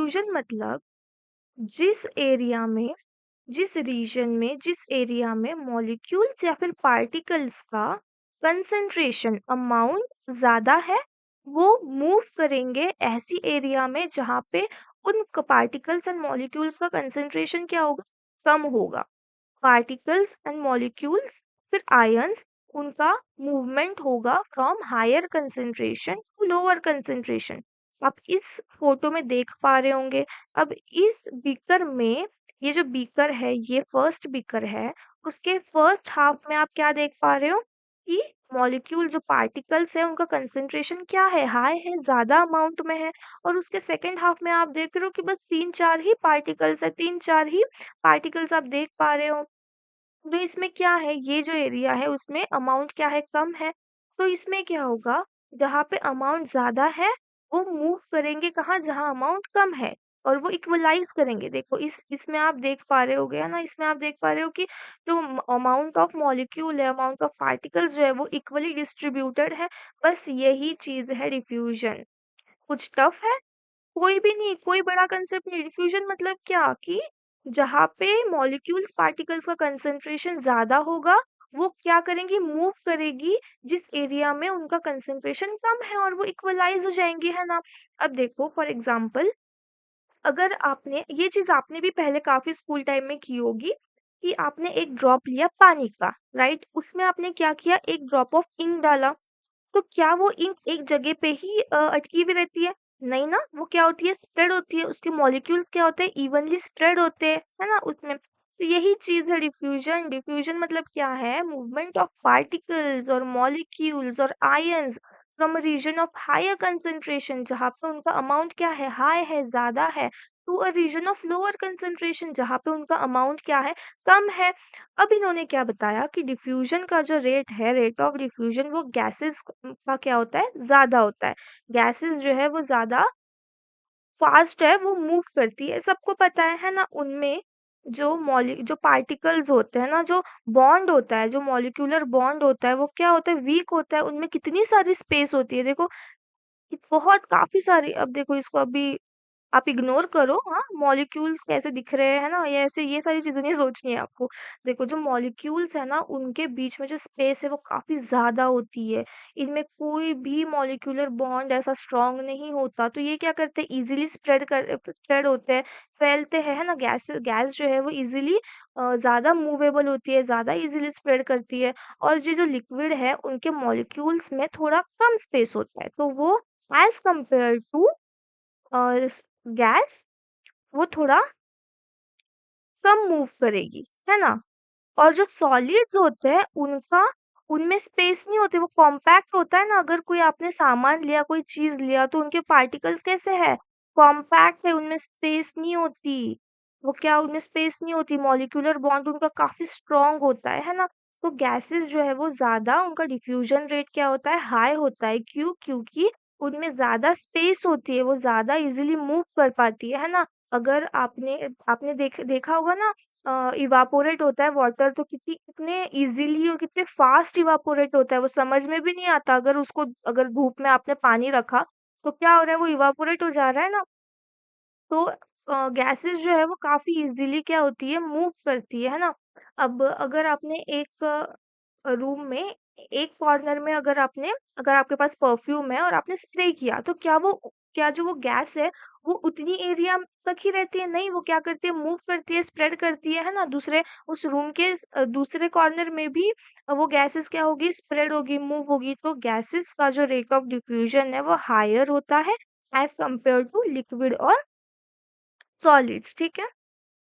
Diffusion मतलब जिस area में जिस रीजन में जिस एरिया में मॉलिक्यूल्स या फिर पार्टिकल्स का कंसंट्रेशन अमाउंट ज़्यादा है, वो मूव करेंगे ऐसी एरिया में जहाँ पे उन पार्टिकल्स एंड मॉलिक्यूल्स का कंसंट्रेशन क्या होगा, कम होगा। पार्टिकल्स एंड मॉलिक्यूल्स फिर आयंस, उनका मूवमेंट होगा from higher concentration to lower concentration. आप इस फोटो में देख पा रहे होंगे। अब इस बीकर में, ये जो बीकर है ये फर्स्ट बीकर है, उसके फर्स्ट हाफ में आप क्या देख पा रहे हो कि मॉलिक्यूल जो पार्टिकल्स है उनका कंसंट्रेशन क्या है, हाई है, ज्यादा अमाउंट में है। और उसके सेकंड हाफ में आप देख रहे हो कि बस तीन चार ही पार्टिकल्स है, तीन चार ही पार्टिकल्स आप देख पा रहे हो। तो इसमें क्या है, ये जो एरिया है उसमें अमाउंट क्या है, कम है। तो इसमें क्या होगा, जहाँ पे अमाउंट ज़्यादा है वो मूव करेंगे कहाँ, जहाँ अमाउंट कम है, और वो इक्वलाइज़ करेंगे। देखो इसमें आप देख पा रहे होगे, है ना? इसमें आप देख पा रहे हो कि जो अमाउंट ऑफ मॉलिक्यूल है, अमाउंट ऑफ पार्टिकल्स जो है वो इक्वली डिस्ट्रीब्यूटेड है। बस यही चीज़ है डिफ्यूज़न। कुछ टफ है? कोई भी नहीं, कोई बड़ा कंसेप्ट नहीं। डिफ्यूजन मतलब क्या कि जहाँ पे मॉलिक्यूल्स पार्टिकल्स का कंसंट्रेशन ज्यादा होगा, वो क्या करेंगी, मूव करेगी जिस एरिया में उनका कंसंट्रेशन कम है, और वो इक्वलाइज हो जाएंगी, है ना? अब देखो फॉर एग्जांपल, अगर आपने ये चीज आपने भी पहले काफी स्कूल टाइम में की होगी कि आपने एक ड्रॉप लिया पानी का, राइट? उसमें आपने क्या किया, एक ड्रॉप ऑफ इंक डाला। तो क्या वो इंक एक जगह पे ही अटकी हुई रहती है? नहीं ना, वो क्या होती है, स्प्रेड होती है। उसके मॉलिक्यूल्स क्या होते हैं, इवनली स्प्रेड होते हैं, है ना उसमें। तो यही चीज है डिफ्यूजन। डिफ्यूजन मतलब क्या है, मूवमेंट ऑफ पार्टिकल्स और मॉलिक्यूल्स और ions from a region of higher concentration, जहाँ पे उनका अमाउंट क्या है, हाई है, ज्यादा है, to a region of lower concentration, जहाँ पे उनका अमाउंट क्या है, कम है। अब इन्होंने क्या बताया कि डिफ्यूजन का जो रेट है, रेट ऑफ डिफ्यूजन, वो गैसेस का क्या होता है, ज्यादा होता है। गैसेस जो है वो ज्यादा फास्ट है, वो मूव करती है, सबको पता है ना? उनमें जो पार्टिकल्स होते हैं ना, जो बॉन्ड होता है, जो मॉलिक्यूलर बॉन्ड होता है, वो क्या होता है, वीक होता है। उनमें कितनी सारी स्पेस होती है, देखो बहुत काफी सारी। अब देखो इसको अभी आप इग्नोर करो, हाँ, मॉलिक्यूल्स कैसे दिख रहे हैं ना, ये ऐसे, ये सारी चीजें नहीं सोचनी है आपको। देखो जो मॉलिक्यूल्स है ना, उनके बीच में जो स्पेस है वो काफी ज्यादा होती है। इनमें कोई भी मॉलिक्यूलर बॉन्ड ऐसा स्ट्रांग नहीं होता, तो ये क्या करते हैं, इजीली स्प्रेड होते हैं, फैलते हैं, है ना? गैस जो है वो इजीली ज्यादा मूवेबल होती है, ज्यादा इजीली स्प्रेड करती है। और जो जो लिक्विड है उनके मॉलिक्यूल्स में थोड़ा कम स्पेस होता है, तो वो एज कंपेयर टू और गैस, वो थोड़ा कम मूव करेगी, है ना? और जो सॉलिड्स होते हैं उनका, उनमें स्पेस नहीं होती, वो कॉम्पैक्ट होता है ना। अगर कोई आपने सामान लिया, कोई चीज लिया, तो उनके पार्टिकल्स कैसे है, कॉम्पैक्ट है, उनमें स्पेस नहीं होती। वो क्या, उनमें स्पेस नहीं होती, मॉलिक्यूलर बॉन्ड उनका काफी स्ट्रांग होता है ना? तो गैसेस जो है वो ज्यादा, उनका डिफ्यूजन रेट क्या होता है, हाई होता है। क्यों? क्योंकि उनमें ज्यादा स्पेस होती है, वो ज्यादा इजीली मूव कर पाती है ना? अगर आपने आपने देखा होगा ना, इवापोरेट होता है वाटर, तो कितनी, कितने इजीली और कितने फास्ट इवापोरेट होता है, वो समझ में भी नहीं आता। अगर उसको, अगर धूप में आपने पानी रखा, तो क्या हो रहा है, वो इवापोरेट हो जा रहा है ना। तो गैसेस जो है वो काफी इजीली क्या होती है, मूव करती है ना? अब अगर आपने एक रूम में, एक कॉर्नर में, अगर आपके पास परफ्यूम है और आपने स्प्रे किया, तो क्या जो वो गैस है वो उतनी एरिया तक ही रहती है? नहीं, वो क्या करती है, मूव करती है, स्प्रेड करती है ना? दूसरे उस रूम के दूसरे कॉर्नर में भी वो गैसेस क्या होगी, स्प्रेड होगी, मूव होगी। तो गैसेस का जो रेट ऑफ डिफ्यूजन है वो हायर होता है एज कंपेयर टू लिक्विड और सॉलिड्स, ठीक है?